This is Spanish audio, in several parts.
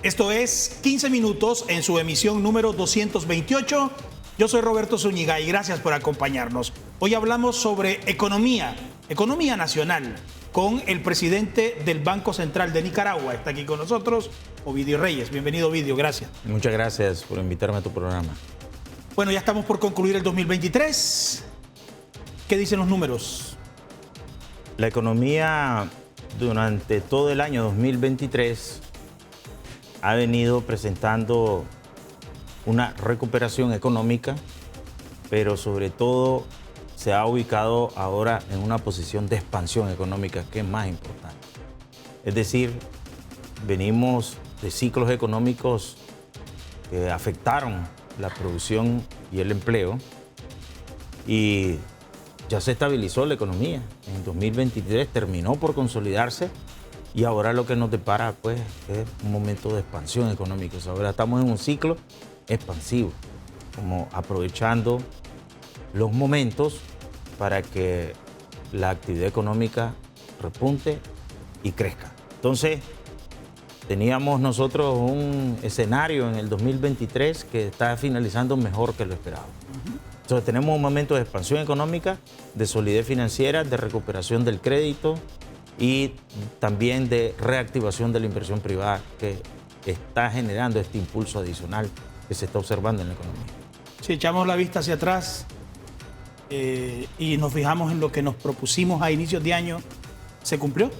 Esto es 15 minutos en su emisión número 228. Yo soy Roberto Zúñiga y gracias por acompañarnos. Hoy hablamos sobre economía nacional, con el presidente del Banco Central de Nicaragua. Está aquí con nosotros, Ovidio Reyes. Bienvenido, Ovidio, gracias. Muchas gracias por invitarme a tu programa. Bueno, ya estamos por concluir el 2023. ¿Qué dicen los números? La economía durante todo el año 2023 ha venido presentando una recuperación económica, pero sobre todo se ha ubicado ahora en una posición de expansión económica, que es más importante. Es decir, venimos de ciclos económicos que afectaron la producción y el empleo y ya se estabilizó la economía. En 2023 terminó por consolidarse y ahora lo que nos depara pues, es un momento de expansión económica. Ahora estamos en un ciclo expansivo, como aprovechando los momentos para que la actividad económica repunte y crezca. Entonces, teníamos nosotros un escenario en el 2023 que está finalizando mejor que lo esperado. Entonces, tenemos un momento de expansión económica, de solidez financiera, de recuperación del crédito y también de reactivación de la inversión privada que está generando este impulso adicional que se está observando en la economía. Si echamos la vista hacia atrás y nos fijamos en lo que nos propusimos a inicios de año, ¿se cumplió?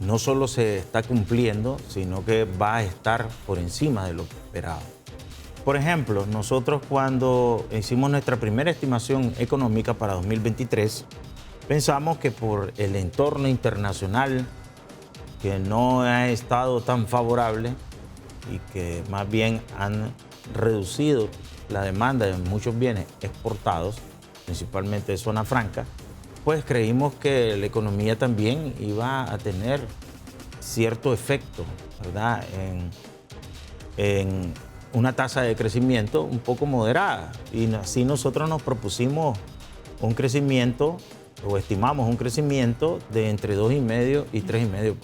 No solo se está cumpliendo, sino que va a estar por encima de lo esperado. Por ejemplo, nosotros cuando hicimos nuestra primera estimación económica para 2023, pensamos que por el entorno internacional, que no ha estado tan favorable y que más bien han reducido la demanda de muchos bienes exportados, principalmente de zona franca, pues creímos que la economía también iba a tener cierto efecto, ¿verdad?, en una tasa de crecimiento un poco moderada. Y así nosotros nos propusimos un crecimiento, o estimamos un crecimiento de entre 2,5% y 3,5%.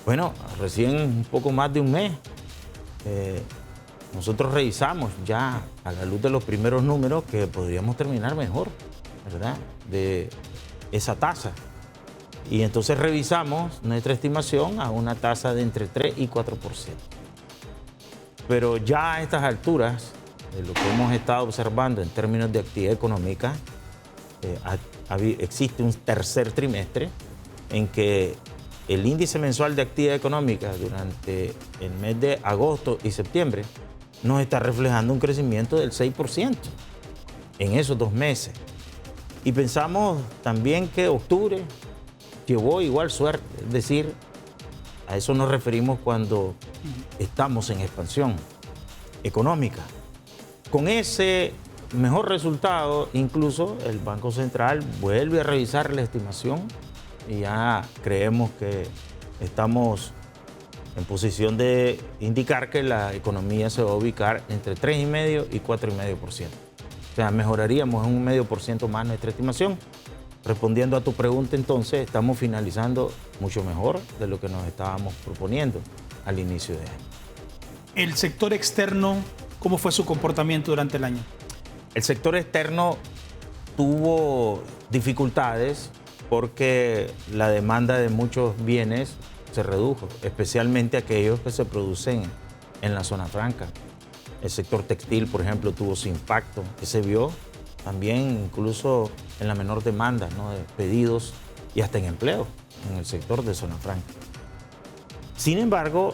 Bueno, recién un poco más de un mes, nosotros revisamos ya a la luz de los primeros números que podríamos terminar mejor, ¿verdad?, de esa tasa. Y entonces revisamos nuestra estimación a una tasa de entre 3 y 4%. Pero ya a estas alturas, de lo que hemos estado observando en términos de actividad económica, existe un tercer trimestre en que el índice mensual de actividad económica durante el mes de agosto y septiembre nos está reflejando un crecimiento del 6% en esos 2 meses. Y pensamos también que octubre llevó igual suerte, es decir, a eso nos referimos cuando estamos en expansión económica. Con ese mejor resultado, incluso el Banco Central vuelve a revisar la estimación y ya creemos que estamos en posición de indicar que la economía se va a ubicar entre 3,5% y 4,5%. O sea, mejoraríamos en 1,5% más nuestra estimación. Respondiendo a tu pregunta, entonces, estamos finalizando mucho mejor de lo que nos estábamos proponiendo al inicio de año. El sector externo, ¿cómo fue su comportamiento durante el año? El sector externo tuvo dificultades porque la demanda de muchos bienes se redujo, especialmente aquellos que se producen en la zona franca. El sector textil, por ejemplo, tuvo su impacto, que se vio también incluso en la menor demanda, ¿no?, de pedidos y hasta en empleo en el sector de zona franca. Sin embargo,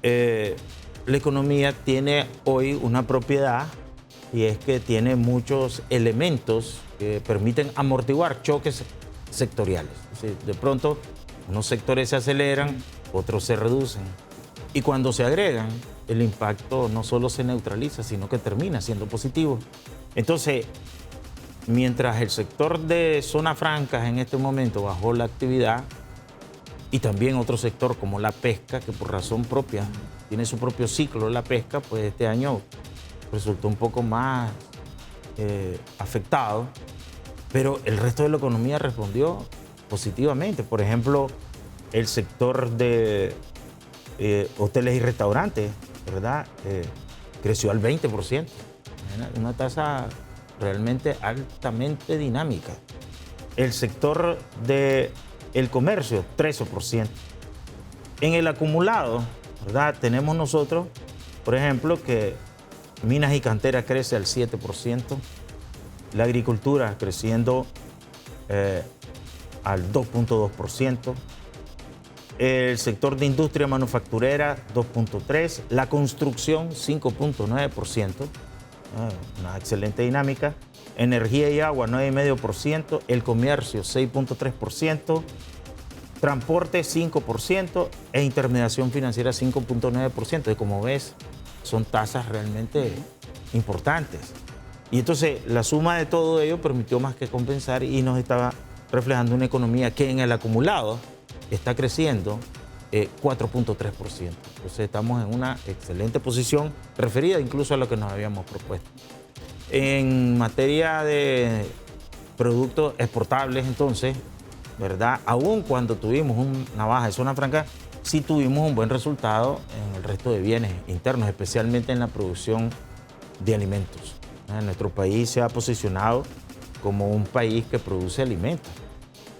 la economía tiene hoy una propiedad y es que tiene muchos elementos que permiten amortiguar choques sectoriales. Es decir, de pronto, unos sectores se aceleran, otros se reducen. Y cuando se agregan, el impacto no solo se neutraliza, sino que termina siendo positivo. Entonces, mientras el sector de zona franca en este momento bajó la actividad, y también otro sector como la pesca, que por razón propia tiene su propio ciclo, la pesca, pues este año resultó un poco más afectado, pero el resto de la economía respondió positivamente. Por ejemplo, el sector de hoteles y restaurantes, ¿verdad? Creció al 20%. Una tasa realmente altamente dinámica. El sector del comercio, 13%. En el acumulado, ¿verdad? Tenemos nosotros, por ejemplo, que minas y canteras crece al 7%, la agricultura creciendo al 2.2%, el sector de industria manufacturera 2.3%, la construcción 5.9%, una excelente dinámica, energía y agua 9.5%, el comercio 6.3%, transporte 5% e intermediación financiera 5.9%. Y como ves, son tasas realmente importantes. Y entonces la suma de todo ello permitió más que compensar y nos estaba reflejando una economía que en el acumulado está creciendo 4.3%. Entonces estamos en una excelente posición, referida incluso a lo que nos habíamos propuesto. En materia de productos exportables, entonces, ¿verdad? Aún cuando tuvimos una baja de zona franca, sí tuvimos un buen resultado en el resto de bienes internos, especialmente en la producción de alimentos. Nuestro país se ha posicionado como un país que produce alimentos.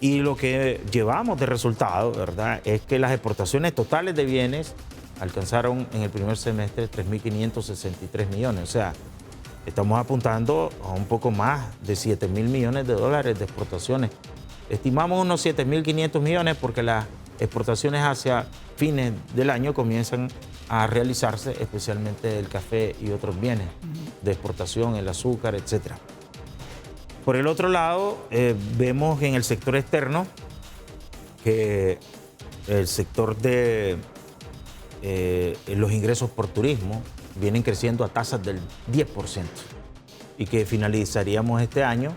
Y lo que llevamos de resultado, ¿verdad?, es que las exportaciones totales de bienes alcanzaron en el primer semestre 3.563 millones. O sea, estamos apuntando a un poco más de 7.000 millones de dólares de exportaciones. Estimamos unos 7.500 millones porque las exportaciones hacia fines del año comienzan a realizarse, especialmente el café y otros bienes de exportación, el azúcar, etc. Por el otro lado, vemos en el sector externo que el sector de los ingresos por turismo vienen creciendo a tasas del 10% y que finalizaríamos este año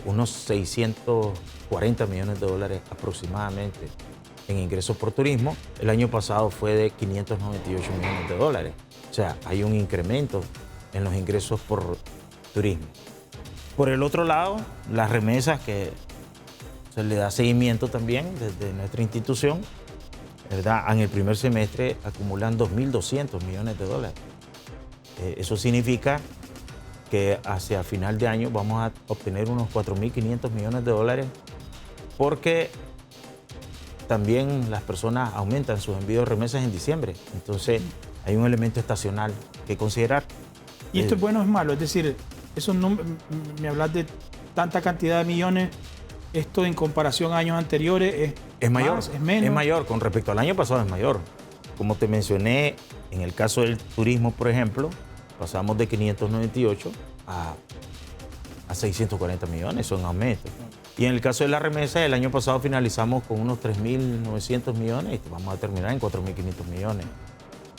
unos 640 millones de dólares aproximadamente en ingresos por turismo. El año pasado fue de 598 millones de dólares. O sea, hay un incremento en los ingresos por turismo. Por el otro lado, las remesas que se le da seguimiento también desde nuestra institución, ¿verdad?, en el primer semestre acumulan 2.200 millones de dólares. Eso significa que hacia final de año vamos a obtener unos 4.500 millones de dólares porque también las personas aumentan sus envíos de remesas en diciembre. Entonces hay un elemento estacional que considerar. ¿Y esto es bueno o es malo? Es decir, eso no, me hablas de tanta cantidad de millones, esto en comparación a años anteriores es mayor, más, es menos. Es mayor, con respecto al año pasado es mayor. Como te mencioné, en el caso del turismo, por ejemplo, pasamos de 598 a 640 millones, son aumentos. Y en el caso de la remesa, el año pasado finalizamos con unos 3.900 millones y vamos a terminar en 4.500 millones.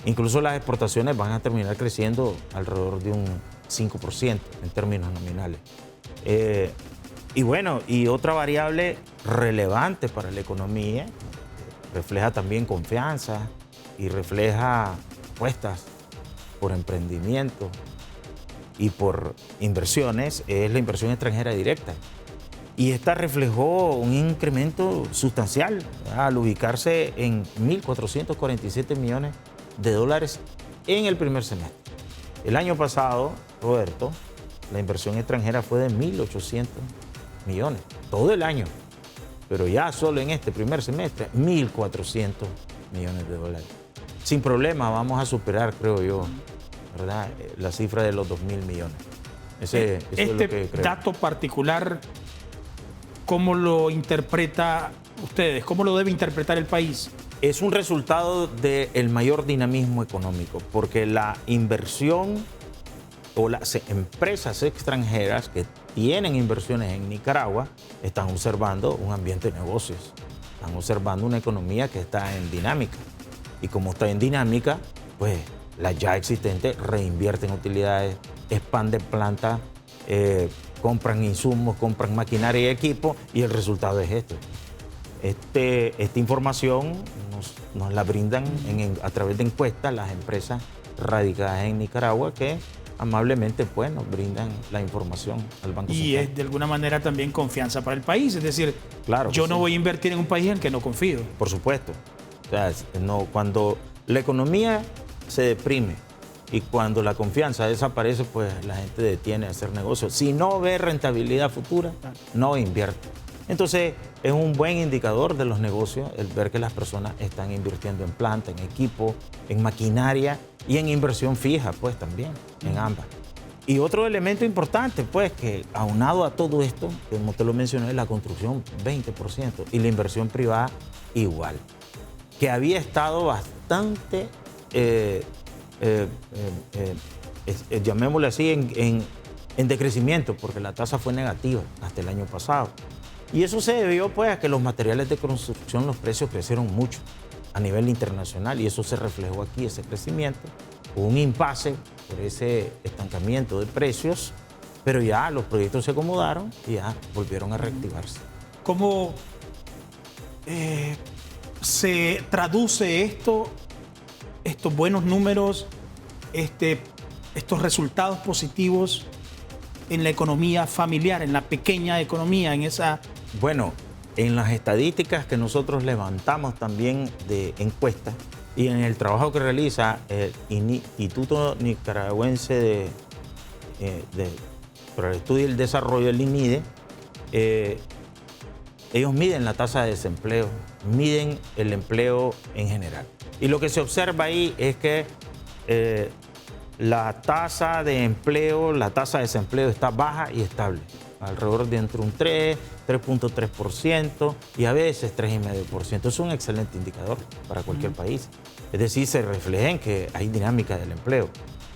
Incluso las exportaciones van a terminar creciendo alrededor de un 5% en términos nominales. Y bueno, y otra variable relevante para la economía, refleja también confianza y refleja apuestas por emprendimiento y por inversiones, es la inversión extranjera directa. Y esta reflejó un incremento sustancial, ¿verdad?, al ubicarse en 1.447 millones de dólares en el primer semestre. El año pasado, Roberto, la inversión extranjera fue de 1.800 millones, todo el año. Pero ya solo en este primer semestre, 1.400 millones de dólares. Sin problema vamos a superar, creo yo, ¿verdad?, la cifra de los 2.000 millones. Eso es lo que creo. Dato particular, ¿cómo lo interpreta ustedes? ¿Cómo lo debe interpretar el país? Es un resultado del mayor dinamismo económico, porque la inversión o las empresas extranjeras que tienen inversiones en Nicaragua están observando un ambiente de negocios, están observando una economía que está en dinámica. Y como está en dinámica, pues las ya existentes reinvierten utilidades, expanden plantas, compran insumos, compran maquinaria y equipo, y el resultado es esto. Esta información nos la brindan a través de encuestas las empresas radicadas en Nicaragua que amablemente pues, nos brindan la información al Banco Central. Y es de alguna manera también confianza para el país, es decir, claro yo no sí. voy a invertir en un país en el que no confío. Por supuesto. O sea, no, cuando la economía se deprime y cuando la confianza desaparece, pues la gente detiene a hacer negocios. Si no ve rentabilidad futura, no invierte. Entonces, es un buen indicador de los negocios el ver que las personas están invirtiendo en planta, en equipo, en maquinaria y en inversión fija, pues también, en ambas. Y otro elemento importante, pues, que aunado a todo esto, como te lo mencioné, la construcción 20% y la inversión privada igual, que había estado bastante, llamémosle así, en decrecimiento, porque la tasa fue negativa hasta el año pasado. Y eso se debió, pues, a que los materiales de construcción, los precios crecieron mucho a nivel internacional y eso se reflejó aquí, ese crecimiento. Hubo un impasse por ese estancamiento de precios, pero ya los proyectos se acomodaron y ya volvieron a reactivarse. ¿Cómo se traduce esto, estos buenos números, estos resultados positivos en la economía familiar, en la pequeña economía, en esa... Bueno, en las estadísticas que nosotros levantamos también de encuestas y en el trabajo que realiza el Instituto Nicaragüense para el Estudio y el Desarrollo, el INIDE, ellos miden la tasa de desempleo, miden el empleo en general. Y lo que se observa ahí es que la tasa de empleo, la tasa de desempleo está baja y estable, alrededor de entre un 3.3% y a veces 3,5%. Es un excelente indicador para cualquier país. Es decir, se refleja en que hay dinámica del empleo.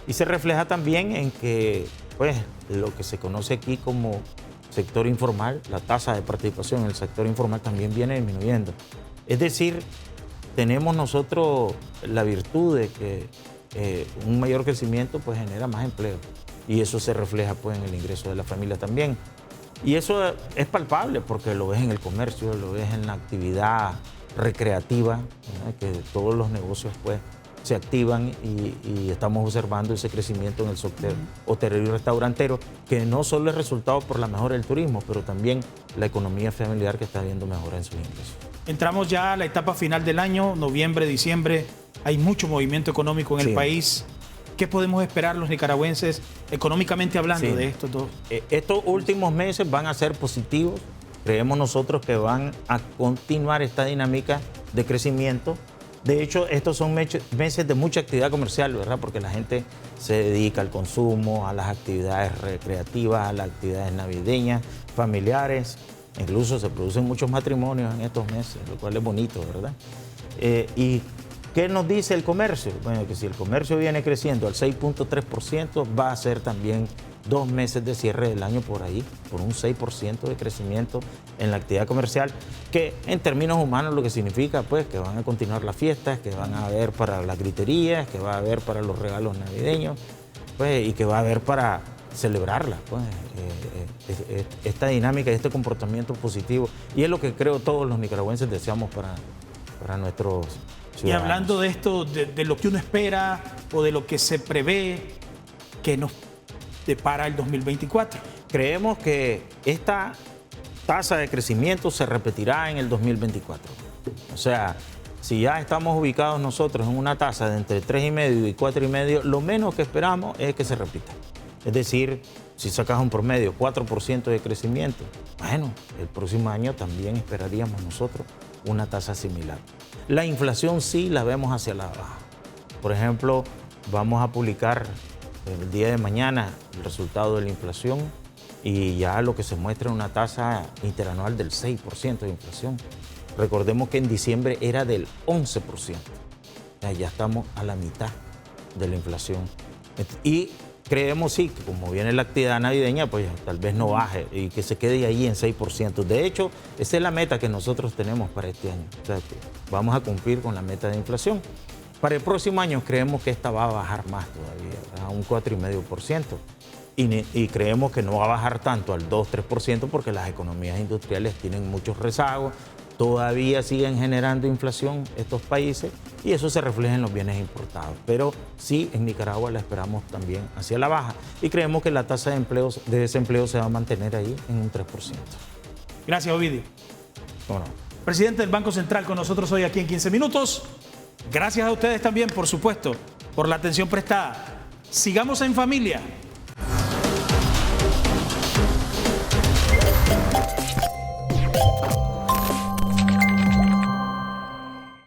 Y se refleja también en que, pues, lo que se conoce aquí como sector informal, la tasa de participación en el sector informal también viene disminuyendo. Es decir, tenemos nosotros la virtud de que un mayor crecimiento pues genera más empleo y eso se refleja pues en el ingreso de la familia también. Y eso es palpable porque lo ves en el comercio, lo ves en la actividad recreativa, ¿no? Que todos los negocios pues se activan y estamos observando ese crecimiento en el sector hotelero y restaurantero, que no solo es resultado por la mejora del turismo, pero también la economía familiar que está viendo mejora en sus ingresos. Entramos ya a la etapa final del año, noviembre, diciembre, hay mucho movimiento económico en el país. ¿Qué podemos esperar los nicaragüenses económicamente hablando de estos dos? Estos últimos meses van a ser positivos. Creemos nosotros que van a continuar esta dinámica de crecimiento. De hecho, estos son meses de mucha actividad comercial, ¿verdad? Porque la gente se dedica al consumo, a las actividades recreativas, a las actividades navideñas, familiares. Incluso se producen muchos matrimonios en estos meses, lo cual es bonito, ¿verdad? ¿Y qué nos dice el comercio? Bueno, que si el comercio viene creciendo al 6.3%, va a ser también 2 meses de cierre del año por ahí, por un 6% de crecimiento en la actividad comercial, que en términos humanos lo que significa pues que van a continuar las fiestas, que van a haber para las griterías, que va a haber para los regalos navideños, pues, y que va a haber para celebrarla, pues, esta dinámica y este comportamiento positivo. Y es lo que creo todos los nicaragüenses deseamos para nuestros ciudadanos. Y hablando de esto, de lo que uno espera o de lo que se prevé, que nos depara el 2024. Creemos que esta tasa de crecimiento se repetirá en el 2024. O sea, si ya estamos ubicados nosotros en una tasa de entre 3,5 y 4,5, lo menos que esperamos es que se repita. Es decir, si sacas un promedio 4% de crecimiento, bueno, el próximo año también esperaríamos nosotros una tasa similar. La inflación sí la vemos hacia la baja. Por ejemplo, vamos a publicar el día de mañana el resultado de la inflación y ya lo que se muestra es una tasa interanual del 6% de inflación. Recordemos que en diciembre era del 11%. Ya estamos a la mitad de la inflación. Y creemos sí que como viene la actividad navideña, pues tal vez no baje y que se quede ahí en 6%. De hecho, esa es la meta que nosotros tenemos para este año. O sea, que vamos a cumplir con la meta de inflación. Para el próximo año creemos que esta va a bajar más todavía, a un 4,5%. Y creemos que no va a bajar tanto al 2-3% porque las economías industriales tienen muchos rezagos, todavía siguen generando inflación estos países y eso se refleja en los bienes importados. Pero sí, en Nicaragua la esperamos también hacia la baja y creemos que la tasa de desempleo se va a mantener ahí en un 3%. Gracias, Ovidio. Bueno. presidente del Banco Central, con nosotros hoy aquí en 15 minutos. Gracias a ustedes también, por supuesto, por la atención prestada. Sigamos en familia.